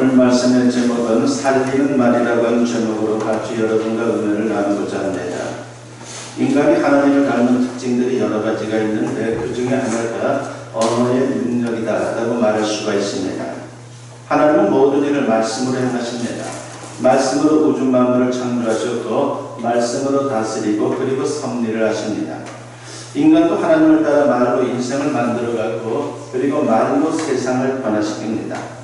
오늘 말씀의 제목은 살리는 말이라고 하는 제목으로 같이 여러분과 은혜를 나누고자 합니다. 인간이 하나님을 닮은 특징들이 여러 가지가 있는데 그 중에 하나가 언어의 능력이다라고 말할 수가 있습니다. 하나님은 모든 일을 말씀으로 행하십니다. 말씀으로 우주 만물을 창조하셨고 말씀으로 다스리고 그리고 섭리를 하십니다. 인간도 하나님을 따라 말로 인생을 만들어가고 그리고 말로 세상을 변화시킵니다.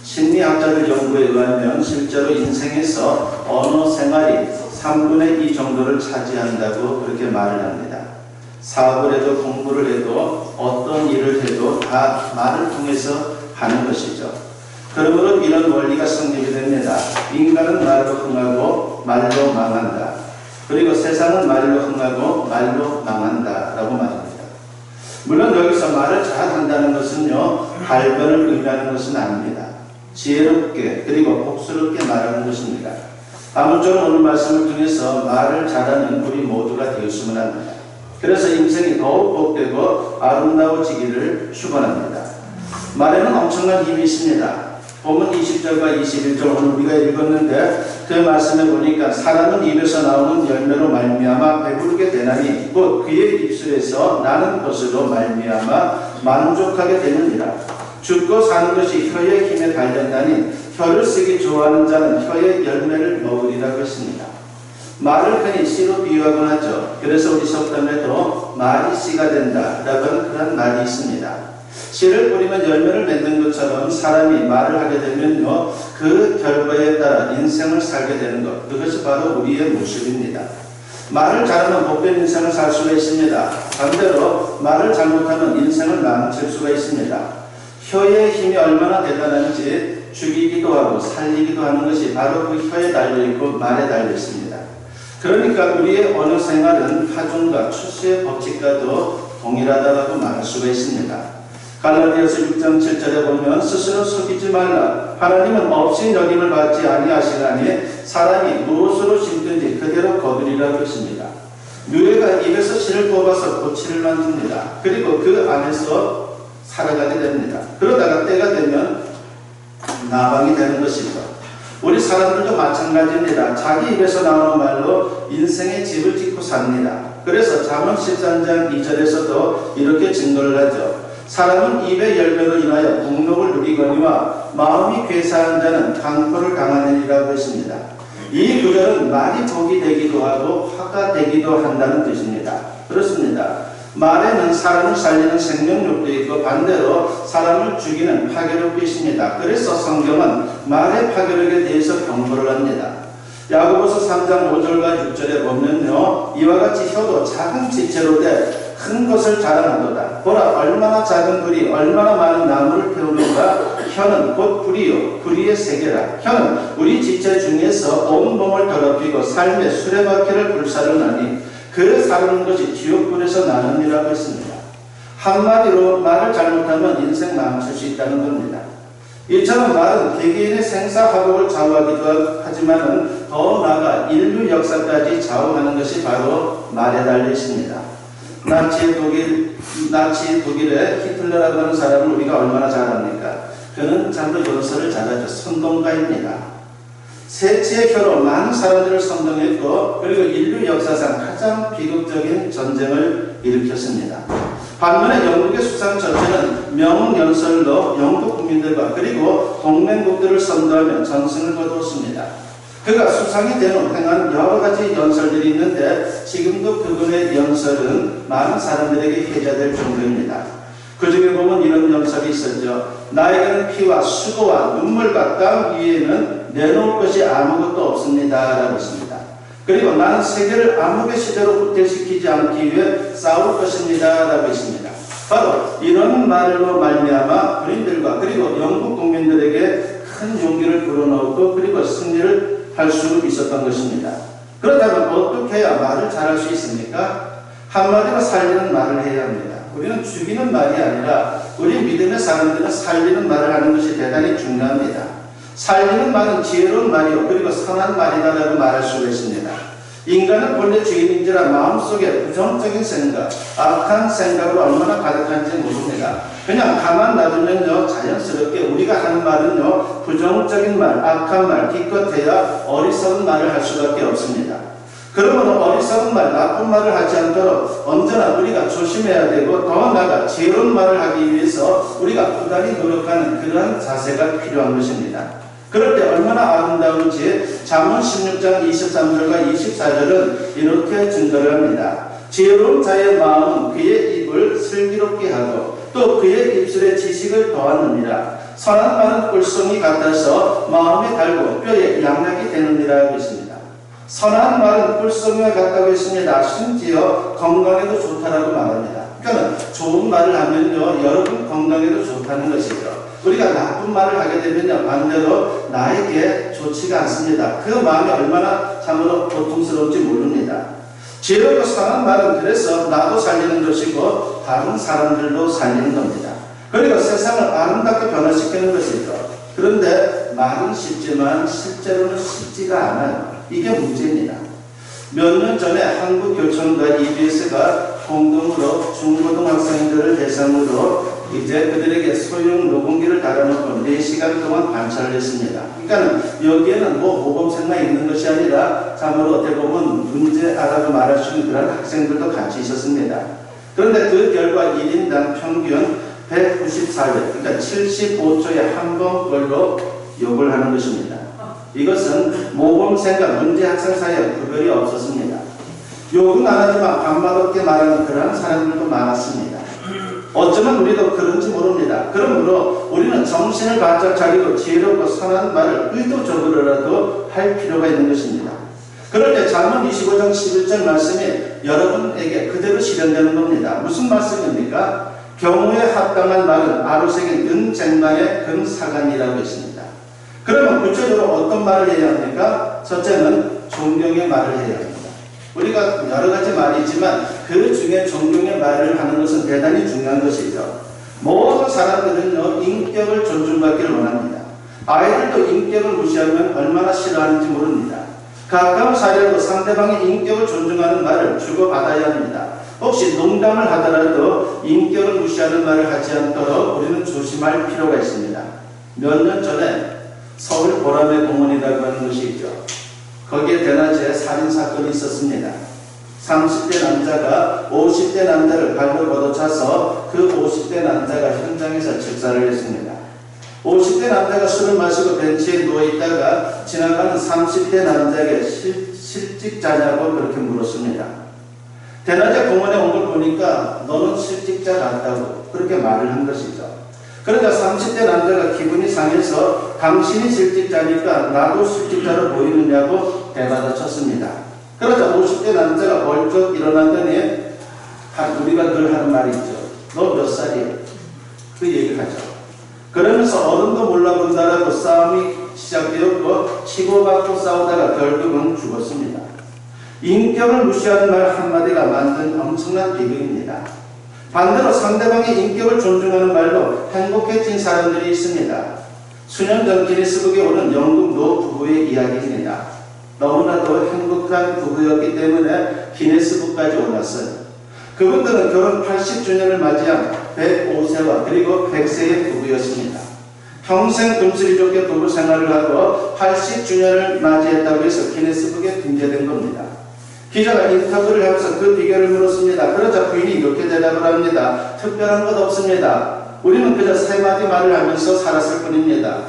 심리학자들 연구에 의하면 실제로 인생에서 언어 생활이 3분의 2 정도를 차지한다고 그렇게 말을 합니다. 사업을 해도 공부를 해도 어떤 일을 해도 다 말을 통해서 하는 것이죠. 그러므로 이런 원리가 성립이 됩니다. 인간은 말로 흥하고 말로 망한다. 그리고 세상은 말로 흥하고 말로 망한다 라고 말합니다. 물론 여기서 말을 잘한다는 것은요 발변을 의미하는 것은 아닙니다. 지혜롭게 그리고 복스럽게 말하는 것입니다. 아무쪼록 오늘 말씀을 통해서 말을 잘하는 우리 모두가 되었으면 합니다. 그래서 인생이 더욱 복되고 아름다워지기를 축원합니다. 말에는 엄청난 힘이 있습니다. 본문 20절과 21절 오늘 우리가 읽었는데 그 말씀에 보니까 사람은 입에서 나오는 열매로 말미암아 배부르게 되나니 곧 그의 입술에서 나는 것으로 말미암아 만족하게 되느니라. 죽고 사는 것이 혀의 힘에 달렸나니 혀를 쓰기 좋아하는 자는 혀의 열매를 먹으리라고 했습니다. 말을 흔히 씨로 비유하곤 하죠. 그래서 우리 속담에도 말이 씨가 된다 라고 하는 그런 말이 있습니다. 씨를 뿌리면 열매를 맺는 것처럼 사람이 말을 하게 되면요 그 결과에 따라 인생을 살게 되는 것, 그것이 바로 우리의 모습입니다. 말을 잘하면 복된 인생을 살 수가 있습니다. 반대로 말을 잘못하면 인생을 망칠 수가 있습니다. 혀의 힘이 얼마나 대단한지 죽이기도 하고 살리기도 하는 것이 바로 그 혀에 달려있고 말에 달려있습니다. 그러니까 우리의 언어 생활은 파종과 추수의 법칙과도 동일하다고 말할 수가 있습니다. 갈라디아서 6장 7절에 보면 스스로 속이지 말라. 하나님은 없인 여김을 받지 아니하시나니 사람이 무엇으로 심든지 그대로 거두리라고 했습니다. 누에가 입에서 실을 뽑아서 고치를 만듭니다. 그리고 그 안에서 살아가게 됩니다. 그러다가 때가 되면 나방이 되는 것이죠. 우리 사람들도 마찬가지입니다. 자기 입에서 나오는 말로 인생의 집을 짓고 삽니다. 그래서 잠언 13장 2절에서도 이렇게 증거를 하죠. 사람은 입의 열매로 인하여 복록을 누리거니와 마음이 괴사한 자는 강포를 당하느니라고 했습니다. 이 구절은 말이 복이 되기도 하고 화가 되기도 한다는 뜻입니다. 그렇습니다. 말에는 사람을 살리는 생명력도 있고 반대로 사람을 죽이는 파괴력도 있습니다. 그래서 성경은 말의 파괴력에 대해서 경고를 합니다. 야고보서 3장 5절과 6절에 보면요 이와 같이 혀도 작은 지체로 돼 큰 것을 자랑하도다. 보라 얼마나 작은 불이 얼마나 많은 나무를 태우는가. 혀는 곧 불이요 불의의 세계라. 혀는 우리 지체 중에서 온 몸을 더럽히고 삶의 수레바퀴를 불사르나니 그 사르는 것이 지옥불에서 나느니라고 했습니다. 한마디로 말을 잘못하면 인생 망칠 수 있다는 겁니다. 이처럼 말은 개개인의 생사화복을 좌우하기도 하지만 더 나아가 인류 역사까지 좌우하는 것이 바로 말에 달려 있습니다. 나치 독일의 히틀러라고 하는 사람을 우리가 얼마나 잘 압니까? 그는 참으로 연설을 잘하죠. 선동가입니다. 세치의 혀로 많은 사람들을 선동했고 그리고 인류 역사상 가장 비극적인 전쟁을 일으켰습니다. 반면에 영국의 수상 전체는 명연설로 영국 국민들과 그리고 동맹국들을 선도하며 전승을 거두었습니다. 그가 수상이 된 후 행한 여러 가지 연설들이 있는데 지금도 그분의 연설은 많은 사람들에게 회자될 정도입니다. 그 중에 보면 이런 연설이 있었죠. 나에게는 피와 수고와 눈물과 땀 위에는 내놓을 것이 아무것도 없습니다 라고 했습니다. 그리고 나는 세계를 암흑의 시대로 후퇴시키지 않기 위해 싸울 것입니다 라고 했습니다. 바로 이런 말로 말미암아 군인들과 그리고 영국 국민들에게 큰 용기를 불어넣었고 그리고 승리를 할 수 있었던 것입니다. 그렇다면 어떻게 해야 말을 잘할 수 있습니까? 한마디로 살리는 말을 해야 합니다. 우리는 죽이는 말이 아니라 우리 믿음의 사람들은 살리는 말을 하는 것이 대단히 중요합니다. 살리는 말은 지혜로운 말이요 그리고 선한 말이다라고 말할 수가 있습니다. 인간은 본래 죄인인지라 마음속에 부정적인 생각, 악한 생각으로 얼마나 가득한지 모릅니다. 그냥 가만 놔두면요, 자연스럽게 우리가 하는 말은요, 부정적인 말, 악한 말, 기껏해야 어리석은 말을 할 수밖에 없습니다. 그러므로 어리석은 말, 나쁜 말을 하지 않도록 언제나 우리가 조심해야 되고, 더 나아가 지혜로운 말을 하기 위해서 우리가 꾸준히 노력하는 그러한 자세가 필요한 것입니다. 그럴 때 얼마나 아름다운지 잠언 16장 23절과 24절은 이렇게 증거를 합니다. 지혜로운 자의 마음은 그의 입을 슬기롭게 하고 또 그의 입술에 지식을 더하느니라. 선한 말은 꿀송이 같아서 마음에 달고 뼈에 양약이 되느니라 하고 있습니다. 선한 말은 꿀송이와 같다고 했습니다. 심지어 건강에도 좋다라고 말합니다. 그러니까 좋은 말을 하면요, 여러분 건강에도 좋다는 것이죠. 우리가 나쁜 말을 하게 되면요, 반대로 나에게 좋지가 않습니다. 그 마음이 얼마나 참으로 고통스러운지 모릅니다. 지혜롭고 선한 말은 그래서 나도 살리는 것이고 다른 사람들도 살리는 겁니다. 그리고 세상을 아름답게 변화시키는 것이죠. 그런데 말은 쉽지만 실제로는 쉽지가 않아요. 이게 문제입니다. 몇 년 전에 한국교총과 EBS가 공동으로 중고등학생들을 대상으로 이제 그들에게 소형 녹음기를 달아놓고 4시간 동안 관찰을 했습니다. 그러니까 여기에는 뭐 모범생만 있는 것이 아니라 참으로 어떻게 보면 문제아라고 말할 수 있는 그런 학생들도 같이 있었습니다. 그런데 그 결과 1인당 평균 194회, 그러니까 75초에 한 번꼴로 욕을 하는 것입니다. 이것은 모범생과 문제학생 사이에 구별이 없었습니다. 욕은 안 하지만 밥맛없게 말하는 그런 사람들도 많았습니다. 어쩌면 우리도 그런지 모릅니다. 그러므로 우리는 정신을 바짝 차리고 지혜롭고 선한 말을 의도적으로라도 할 필요가 있는 것입니다. 그럴 때 잠언 25장 11절 말씀이 여러분에게 그대로 실현되는 겁니다. 무슨 말씀입니까? 경우에 합당한 말은 아루새긴 은쟁반의 금사간이라고 했습니다. 그러면 구체적으로 어떤 말을 해야 합니까? 첫째는 존경의 말을 해야 합니다. 우리가 여러 가지 말이 있지만 그 중에 존경의 말을 하는 것은 대단히 중요한 것이죠. 모든 사람들은요, 인격을 존중받기를 원합니다. 아이들도 인격을 무시하면 얼마나 싫어하는지 모릅니다. 가까운 사이라도 상대방의 인격을 존중하는 말을 주고받아야 합니다. 혹시 농담을 하더라도 인격을 무시하는 말을 하지 않도록 우리는 조심할 필요가 있습니다. 몇 년 전에 서울 보라매 공원이라고 하는 것이 있죠. 거기에 대낮에 살인사건이 있었습니다. 30대 남자가 50대 남자를 발로 걷어차서 그 50대 남자가 현장에서 즉사를 했습니다. 50대 남자가 술을 마시고 벤치에 누워있다가 지나가는 30대 남자에게 실직자냐고 그렇게 물었습니다. 대낮에 공원에 온 걸 보니까 너는 실직자 같다고 그렇게 말을 한 것이죠. 그러니까 30대 남자가 기분이 상해서 당신이 실직자니까 나도 실직자로 보이느냐고 대받아 쳤습니다. 그러자 50대 남자가 벌쩍 일어나더니 우리가 늘 하는 말이 있죠. 너 몇 살이야? 그 얘기를 하죠. 그러면서 어른도 몰라본다라고 싸움이 시작되었고 치고받고 싸우다가 결국은 죽었습니다. 인격을 무시하는 말 한마디가 만든 엄청난 비극입니다. 반대로 상대방의 인격을 존중하는 말로 행복해진 사람들이 있습니다. 수년 전 기네스북에 오른 영국 노 부부의 이야기입니다. 너무나도 행복한 부부였기 때문에 기네스북까지 올랐어요. 그분들은 결혼 80주년을 맞이한 105세와 그리고 100세의 부부였습니다. 평생 금슬이 좋게 부부 생활을 하고 80주년을 맞이했다고 해서 기네스북에 등재된 겁니다. 기자가 인터뷰를 하면서 그 비결을 물었습니다. 그러자 부인이 이렇게 대답을 합니다. 특별한 것 없습니다. 우리는 그저 세 마디 말을 하면서 살았을 뿐입니다.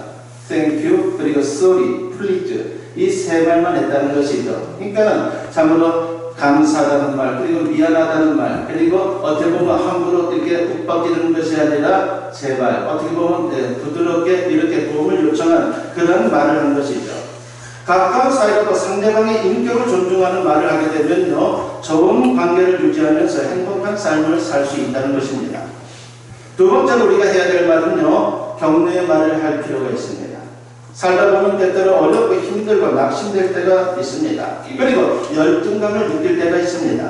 Thank you, 그리고 sorry, please. 이 세 말만 했다는 것이죠. 그러니까 참으로 감사하다는 말, 그리고 미안하다는 말, 그리고 어떻게 보면 함부로 이렇게 윽박지르는 것이 아니라 제발, 어떻게 보면 부드럽게 이렇게 도움을 요청한 그런 말을 한 것이죠. 가까운 사이라도 상대방의 인격을 존중하는 말을 하게 되면요, 좋은 관계를 유지하면서 행복한 삶을 살 수 있다는 것입니다. 두 번째로 우리가 해야 될 말은요, 격려의 말을 할 필요가 있습니다. 살다 보면 때때로 어렵고 힘들고 낙심될 때가 있습니다. 그리고 열등감을 느낄 때가 있습니다.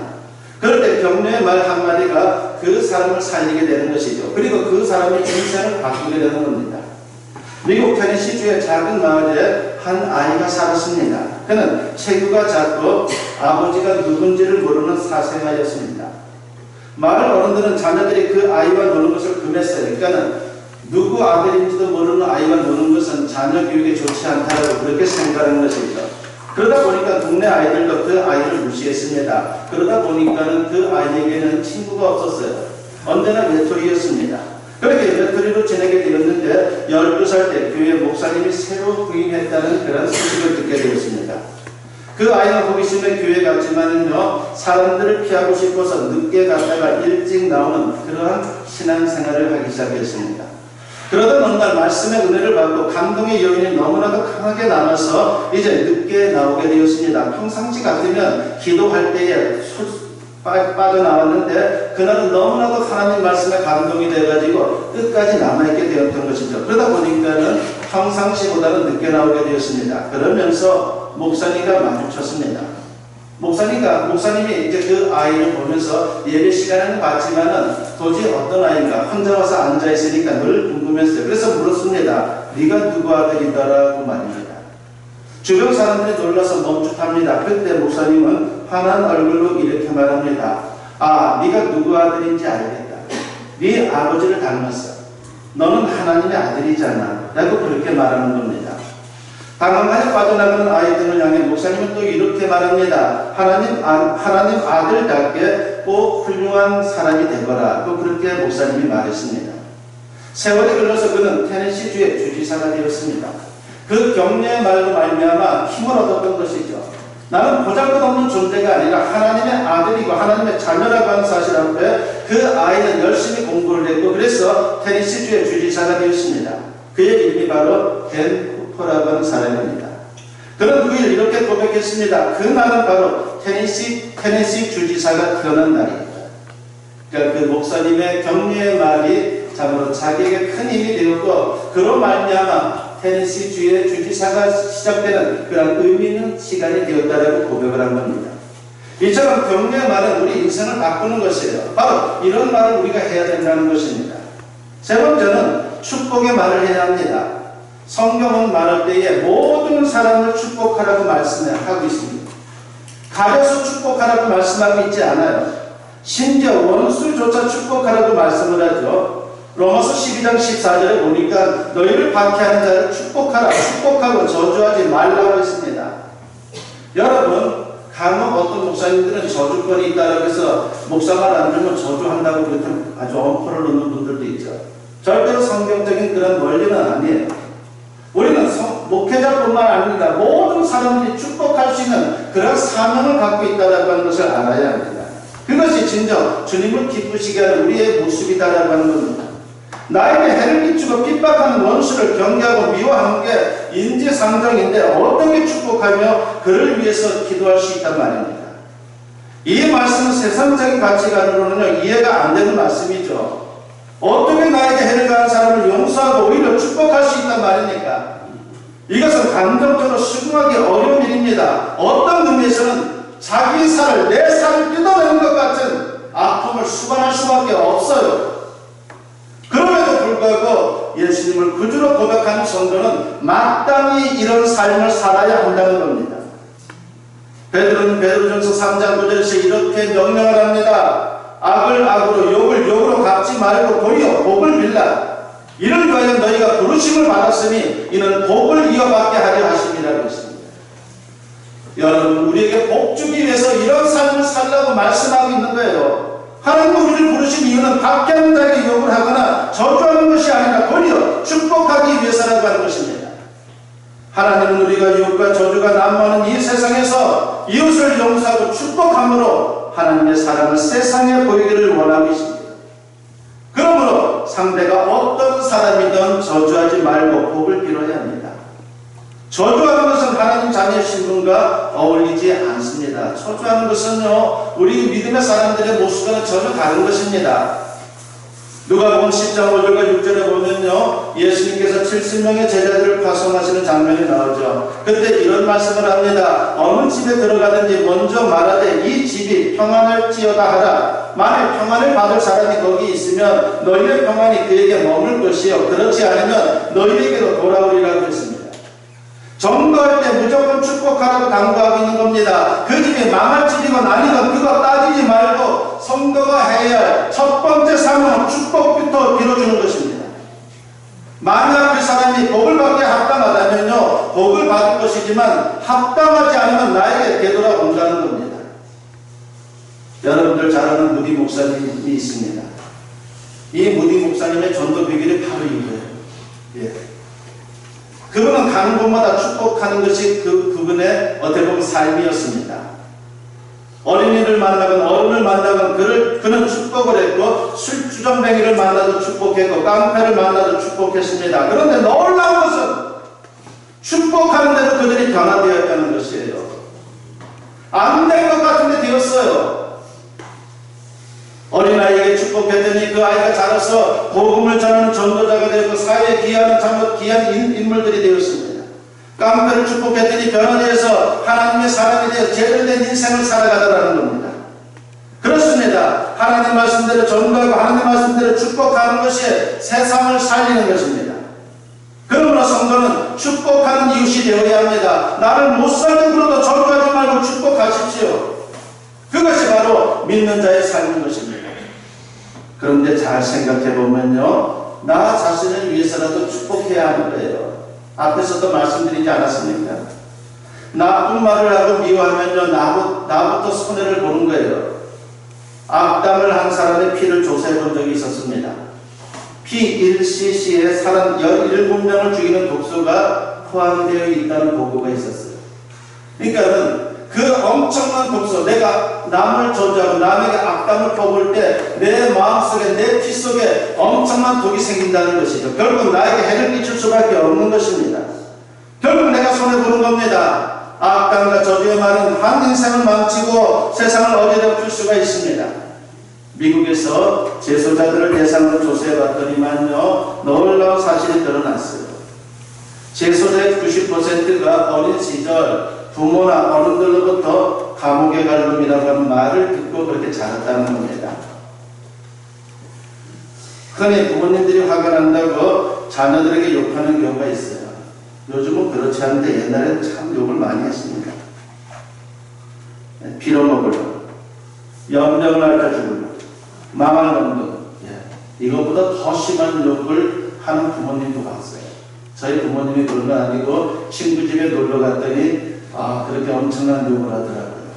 그럴 때 격려의 말 한마디가 그 사람을 살리게 되는 것이죠. 그리고 그 사람의 인생을 바꾸게 되는 겁니다. 미국 테네시주의 작은 마을에 한 아이가 살았습니다. 그는 체구가 작고 아버지가 누군지를 모르는 사생아였습니다. 마을 어른들은 자녀들이 그 아이와 노는 것을 금했어요. 그러니까는 누구 아들인지도 모르는 아이와 노는 것은 자녀 교육에 좋지 않다고 그렇게 생각하는 것이죠. 그러다 보니까 동네 아이들도 그 아이를 무시했습니다. 그러다 보니까는 그 아이에게는 친구가 없었어요. 언제나 외톨이였습니다. 그렇게 외톨이로 지내게 되었는데 12살 때 교회 목사님이 새로 부임했다는 그런 소식을 듣게 되었습니다. 그 아이는 호기심에 교회 갔지만은요, 사람들을 피하고 싶어서 늦게 갔다가 일찍 나오는 그러한 신앙생활을 하기 시작했습니다. 그러던 어느 날 말씀의 은혜를 받고 감동의 여인이 너무나도 강하게 남아서 이제 늦게 나오게 되었습니다. 평상시 같으면 기도할 때에 빠져나왔는데 그날은 너무나도 하나님 말씀에 감동이 돼가지고 끝까지 남아있게 되었던 것이죠. 그러다 보니까는 평상시보다는 늦게 나오게 되었습니다. 그러면서 목사님과 마주쳤습니다. 목사님이 이제 그 아이를 보면서 예배 시간에는 봤지만은 도저히 어떤 아이인가 혼자 와서 앉아있으니까 늘 궁금했어요. 그래서 물었습니다. 네가 누구 아들이더라고 말입니다. 주변 사람들이 놀라서 멈칫합니다. 그때 목사님은 환한 얼굴로 이렇게 말합니다. 아, 네가 누구 아들인지 알겠다. 네 아버지를 닮았어. 너는 하나님의 아들이잖아. 라고 그렇게 말하는 겁니다. 당황하여 빠져나가는 아이들을 향해 목사님은 또 이렇게 말합니다. 하나님 아들답게 꼭 훌륭한 사람이 되거라. 또 그렇게 목사님이 말했습니다. 세월이 흘러서 그는 테네시주의 주지사가 되었습니다. 그 격려의 말로 말미암아 힘을 얻었던 것이죠. 나는 보잘것없는 존재가 아니라 하나님의 아들이고 하나님의 자녀라고 하는 사실 앞에 그 아이는 열심히 공부를 했고 그래서 테네시주의 주지사가 되었습니다. 그의 이름이 바로 댄 후퍼라고 하는 사람입니다. 그는 그 일 이렇게 고백했습니다. 그 날은 바로 테네시 주지사가 태어난 날입니다. 그러니까 그 목사님의 격려의 말이 참으로 자기에게 큰 힘이 되었고 그로 말미암아 테네시주의 주지사가 시작되는 그런 의미 있는 시간이 되었다라고 고백을 한 겁니다. 이처럼 격려의 말은 우리 인생을 바꾸는 것이에요. 바로 이런 말을 우리가 해야 된다는 것입니다. 세 번째는 축복의 말을 해야 합니다. 성경은 말할 때에 모든 사람을 축복하라고 말씀하고 있습니다. 가벼서 축복하라고 말씀하고 있지 않아요. 심지어 원수조차 축복하라고 말씀을 하죠. 로마서 12장 14절에 보니까 너희를 박해하는 자를 축복하라, 축복하고 저주하지 말라고 했습니다. 여러분, 간혹 어떤 목사님들은 저주권이 있다고 해서 목사말 안 들으면 저주한다고 그렇게 아주 엄포를 놓는 분들도 있죠. 절대로 성경적인 그런 원리는 아니에요. 우리는 목회자뿐만 아닙니다. 모든 사람들이 축복할 수 있는 그런 사명을 갖고 있다는 하는 것을 알아야 합니다. 그것이 진정 주님을 기쁘시게 하는 우리의 모습이다라고 하는 겁니다. 나에게 해를 끼치고 핍박하는 원수를 경계하고 미워하는 게 인지상정인데 어떻게 축복하며 그를 위해서 기도할 수 있단 말입니다. 이 말씀은 세상적인 가치관으로는 이해가 안 되는 말씀이죠. 어떻게 나에게 해를 가한 사람을 용서하고 오히려 축복할 수 있단 말입니까? 이것은 감정적으로 수긍하기 어려운 일입니다. 어떤 의미에서는 자기 살을 내 살을 뜯어내는 것 같은 아픔을 수반할 수밖에 없어요. 그럼에도 불구하고 예수님을 구주로 고백하는 성도는 마땅히 이런 삶을 살아야 한다는 겁니다. 베드로는 베드로전서 3장 9절에서 이렇게 명령을 합니다. 악을 악으로 욕을 욕으로 갚지 말고 도리어 복을 빌라. 이를 위하여 너희가 부르심을 받았으니 이는 복을 이어받게 하려 하심이라고 했습니다. 여러분, 우리에게 복 주기 위해서 이런 삶을 살라고 말씀하고 있는 거예요. 하나님은 우리를 부르신 이유는 밖에 하는 자에게 욕을 하거나 저주하는 것이 아니라 도리어 축복하기 위해서라고 하는 것입니다. 하나님은 우리가 유혹과 저주가 난무하는 이 세상에서 이웃을 용서하고 축복함으로 하나님의 사랑을 세상에 보이기를 원하고 있습니다. 그러므로 상대가 어떤 사람이든 저주하지 말고 복을 빌어야 합니다. 저주하는 것은 하나님 자녀의 신분과 어울리지 않습니다. 저주하는 것은요, 우리 믿음의 사람들의 모습과는 전혀 다른 것입니다. 누가복음 10장 5절과 6절에 보면요, 예수님께서 70명의 제자들을 파송하시는 장면이 나오죠. 그때 이런 말씀을 합니다. 어느 집에 들어가든지 먼저 말하되 이 집이 평안할지어다 하라. 만일 평안을 받을 사람이 거기 있으면 너희의 평안이 그에게 머물 것이요, 그렇지 않으면 너희에게로 돌아오리라고 했습니다. 전도할 때 무조건 축복하라고 당부하고 있는 겁니다. 그 집이 망할지이건 아니건 그거 따지지 말고 성도가 해야 할 첫 번째 사명은 축복부터 빌어주는 것입니다. 만약 그 사람이 복을 받기에 합당하다면요, 복을 받을 것이지만 합당하지 않으면 나에게 되돌아온다는 겁니다. 여러분들 잘 아는 무디 목사님이 있습니다. 이 무디 목사님의 전도 비결이 바로 이거예요. 예. 그분은 가는 곳마다 축복하는 것이 그분의 어떻게 보면 삶이었습니다. 어린이를 만나건 어른을 만나건 그는 축복을 했고, 술주정뱅이를 만나도 축복했고, 깡패를 만나도 축복했습니다. 그런데 놀라운 것은 축복하는 대로 그들이 변화되었다는 것이에요. 안 될 것 같은데 되었어요. 어린아이에게 축복했더니 그 아이가 자라서 복음을 전하는 전도자가 되고 사회에 귀한 인물들이 되었습니다. 깡패를 축복했더니 변화되어서 하나님의 사람이 되어 제대로 된 인생을 살아가더라는 겁니다. 그렇습니다. 하나님 말씀대로 전도하고 하나님 말씀대로 축복하는 것이 세상을 살리는 것입니다. 그러므로 성도는 축복하는 이웃이 되어야 합니다. 나를 못 살든 그러도 전도하지 말고 축복하십시오. 그것이 바로 믿는 자의 삶인 것입니다. 그런데 잘 생각해 보면요, 나 자신을 위해서라도 축복해야 하는 거예요. 앞에서도 말씀드리지 않았습니까? 나쁜 말을 하고 미워하면요, 나부터 손해를 보는 거예요. 악담을 한 사람의 피를 조사해 본 적이 있었습니다. 피 1cc에 사람 17명을 죽이는 독소가 포함되어 있다는 보고가 있었어요. 그러니까는 그 엄청난 독소, 내가 남을 저주하고 남에게 악담을 퍼부을 때 내 마음속에, 내 피 속에 엄청난 독이 생긴다는 것이죠. 결국 나에게 해를 끼칠 수밖에 없는 것입니다. 결국 내가 손해보는 겁니다. 악담과 저주의 말은 한 인생을 망치고 세상을 어지럽힐 수가 있습니다. 미국에서 재소자들을 대상으로 조사해봤더니만요, 놀라운 사실이 드러났어요. 재소자의 90%가 어린 시절 부모나 어른들로부터 감옥에 갈 놈이라고 하는 말을 듣고 그렇게 자랐다는 겁니다. 흔히 부모님들이 화가 난다고 자녀들에게 욕하는 경우가 있어요. 요즘은 그렇지 않은데 옛날에는 참 욕을 많이 했습니다. 빌어먹으려, 염려를 할까 죽으려, 망할 놈들, 이것보다 더 심한 욕을 하는 부모님도 봤어요. 저희 부모님이 그런 건 아니고 친구 집에 놀러 갔더니 그렇게 엄청난 욕을 하더라고요.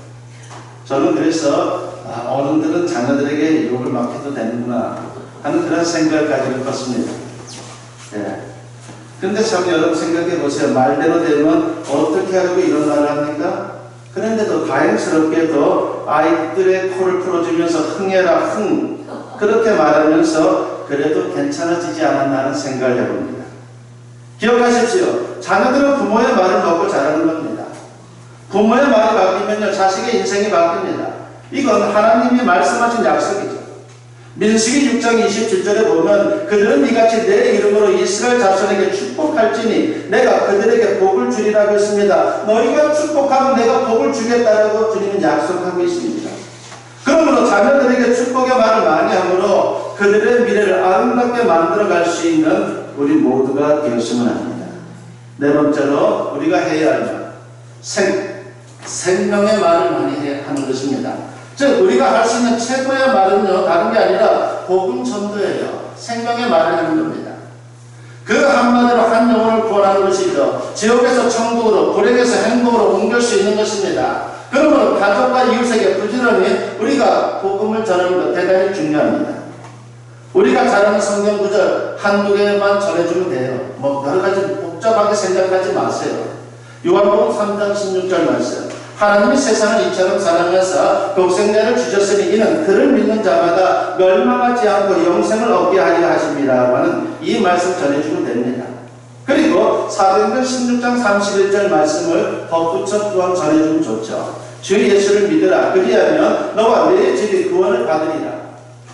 저는 그래서 어른들은 자녀들에게 욕을 막 해도 되는구나 하는 그런 생각을 가지고 컸습니다. 근데 참 여러분 생각해 보세요. 말대로 되면 어떻게 하려고 이런 말을 합니까? 그런데도 다행스럽게도 아이들의 코를 풀어주면서 흥해라 흥 그렇게 말하면서 그래도 괜찮아지지 않았나 하는 생각을 해봅니다. 기억하십시오. 자녀들은 부모의 말을 먹고 자라는 겁니다. 부모의 말이 바뀌면요, 자식의 인생이 바뀝니다. 이건 하나님이 말씀하신 약속이죠. 민수기 6장 27절에 보면 그들은 이같이 내 이름으로 이스라엘 자손에게 축복할지니 내가 그들에게 복을 주리라고 했습니다. 너희가 축복하면 내가 복을 주겠다라고 주님은 약속하고 있습니다. 그러므로 자녀들에게 축복의 말을 많이 함으로 그들의 미래를 아름답게 만들어갈 수 있는 우리 모두가 되었으면 합니다. 네 번째로 우리가 해야 할 말, 생명의 말을 많이 하는 것입니다. 즉 우리가 할 수 있는 최고의 말은요, 다른 게 아니라 복음 전도예요. 생명의 말을 하는 겁니다. 그 한마디로 한 영혼을 구원하는 것이죠. 지옥에서 천국으로, 불행에서 행복으로 옮길 수 있는 것입니다. 그러므로 가족과 이웃에게 부지런히 우리가 복음을 전하는 것 대단히 중요합니다. 우리가 잘 아는 성경 구절 한두 개만 전해주면 돼요. 여러 가지 복잡하게 생각하지 마세요. 요한복음 3장 16절 말씀. 하나님이 세상을 이처럼 사랑하사 독생자를 주셨으니 이는 그를 믿는 자마다 멸망하지 않고 영생을 얻게 하리라 하십니다 하는 이 말씀 전해주면 됩니다. 그리고 사도행전 16장 31절 말씀을 덧붙여 또한 전해주면 좋죠. 주 예수를 믿으라. 그리하면 너와 네 집이 구원을 받으리라.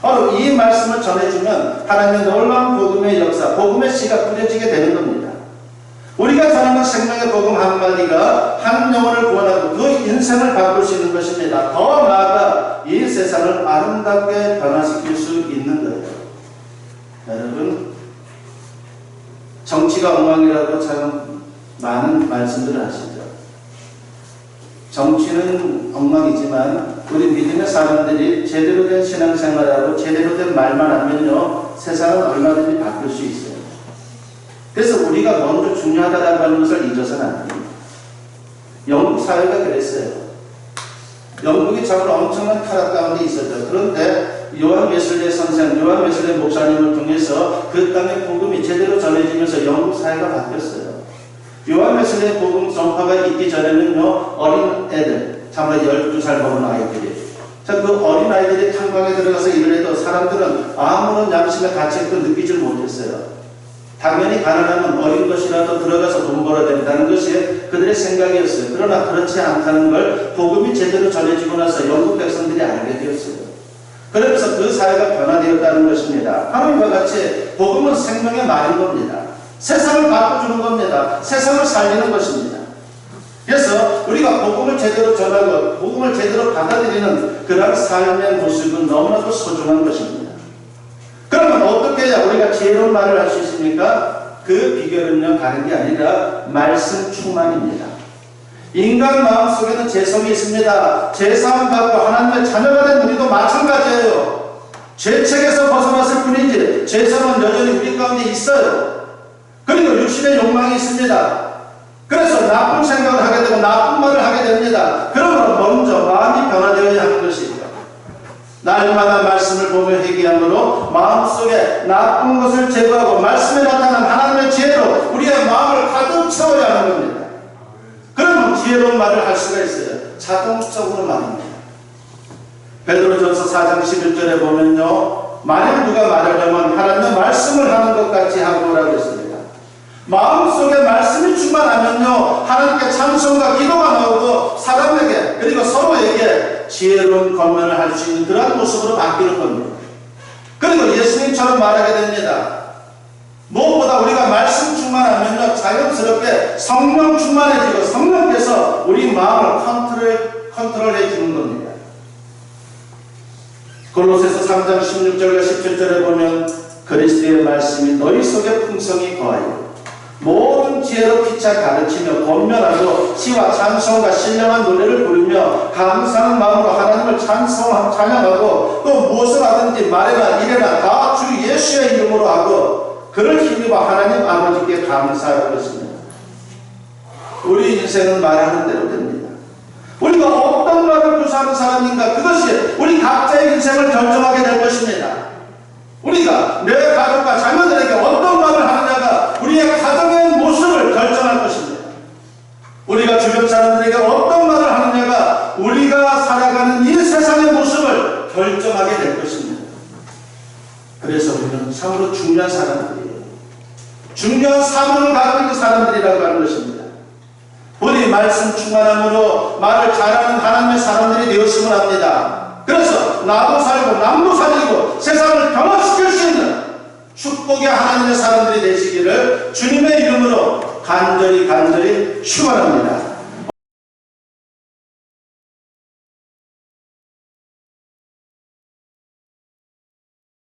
바로 이 말씀을 전해주면 하나님의 놀라운 복음의 역사, 복음의 씨가 뿌려지게 되는 겁니다. 우리가 전하는 생명의 복음 한마디가 한 영혼을 구원하고 그 인생을 바꿀 수 있는 것입니다. 더 나아가 이 세상을 아름답게 변화시킬 수 있는 거예요. 여러분, 정치가 엉망이라고 참 많은 말씀들을 하시죠. 정치는 엉망이지만 우리 믿음의 사람들이 제대로 된 신앙생활하고 제대로 된 말만 하면요, 세상은 얼마든지 바뀔 수 있어요. 그래서 우리가 먼저 중요하다라고 하는 것을 잊어서는 안 됩니다. 영국 사회가 그랬어요. 영국이 참으로 엄청난 타락 가운데 있었죠. 그런데 요한 웨슬레 선생, 요한 웨슬레 목사님을 통해서 그 땅의 복음이 제대로 전해지면서 영국 사회가 바뀌었어요. 요한 웨슬레 복음 전파가 있기 전에는요, 어린 애들, 참으로 12살 먹은 아이들이, 그 어린 아이들이 탄광에 들어가서 일을 해도 사람들은 아무런 양심의 가책도 느끼질 못했어요. 당연히 가난하면 어린 것이라도 들어가서 돈 벌어야 된다는 것이 그들의 생각이었어요. 그러나 그렇지 않다는 걸 복음이 제대로 전해지고 나서 영국 백성들이 알게 되었어요. 그러면서 그 사회가 변화되었다는 것입니다. 하나님과 같이 복음은 생명의 말인 겁니다. 세상을 바꿔주는 겁니다. 세상을 살리는 것입니다. 그래서 우리가 복음을 제대로 전하고 복음을 제대로 받아들이는 그런 삶의 모습은 너무나도 소중한 것입니다. 그러면 어떻게 해야 우리가 지혜로운 말을 할 수 있습니까? 그 비결은요, 다른 게 아니라 말씀 충만입니다. 인간 마음속에는 죄성이 있습니다. 죄사함 받고 하나님의 자녀가 된 우리도 마찬가지예요. 죄책에서 벗어났을 뿐이지 죄성은 여전히 우리 가운데 있어요. 그리고 육신의 욕망이 있습니다. 그래서 나쁜 생각을 하게 되고 나쁜 말을 하게 됩니다. 그러므로 먼저 마음이 변화되어야 하는 것이죠. 날마다 말씀을 보며 회개함으로 마음속에 나쁜 것을 제거하고 말씀에 나타난 하나님의 지혜로 우리의 마음을 가득 채워야 하는 겁니다. 그러면 지혜로운 말을 할 수가 있어요. 자동적으로 말입니다. 베드로전서 4장 11절에 보면요, 만약 누가 말하려면 하나님의 말씀을 하는 것 같이 하고라고 했습니다. 마음속에 말씀이 충만하면요, 하나님께 찬송과 기도가 나오고 사람에게 그리고 서로에게 지혜로운 권면을 할 수 있는 그러한 모습으로 바뀌는 겁니다. 그리고 예수님처럼 말하게 됩니다. 무엇보다 우리가 말씀 충만하면요, 자연스럽게 성령 충만해지고 성령께서 우리 마음을 컨트롤해 주는 겁니다. 골로새서 3장 16절과 17절에 보면 그리스도의 말씀이 너희 속에 풍성히 거하여 모든 지혜로 피차 가르치며 권면하고 시와 찬송과 신령한 노래를 부르며 감사하는 마음으로 하나님을 찬양하고 또 무엇을 하든지 말이나 일이나 다 주 예수의 이름으로 하고 그를 힘입어 하나님 아버지께 감사하고 있습니다. 우리 인생은 말하는 대로 됩니다. 우리가 어떤 말을 구사하는 사람인가, 그것이 우리 각자의 인생을 결정하게 될 것입니다. 우리가 내 가족과 자녀들에게 어떤 말을 하느냐가 우리의 가정의 모습을 결정할 것입니다. 우리가 주변 사람들에게 어떤 말을 하느냐가 우리가 살아가는 이 세상의 모습을 결정하게 될 것입니다. 그래서 우리는 참으로 중요한 사람들이에요. 중요한 사명을 갖고 있는 사람들이라고 하는 것입니다. 우리 말씀 충만함으로 말을 잘하는 하나님의 사람들이 되었음을 합니다. 그래서 나도 살고 남도 살리고 세상을 변화시킬 수 있는 축복의 하나님의 사람들이 되시기를 주님의 이름으로 간절히 축원합니다.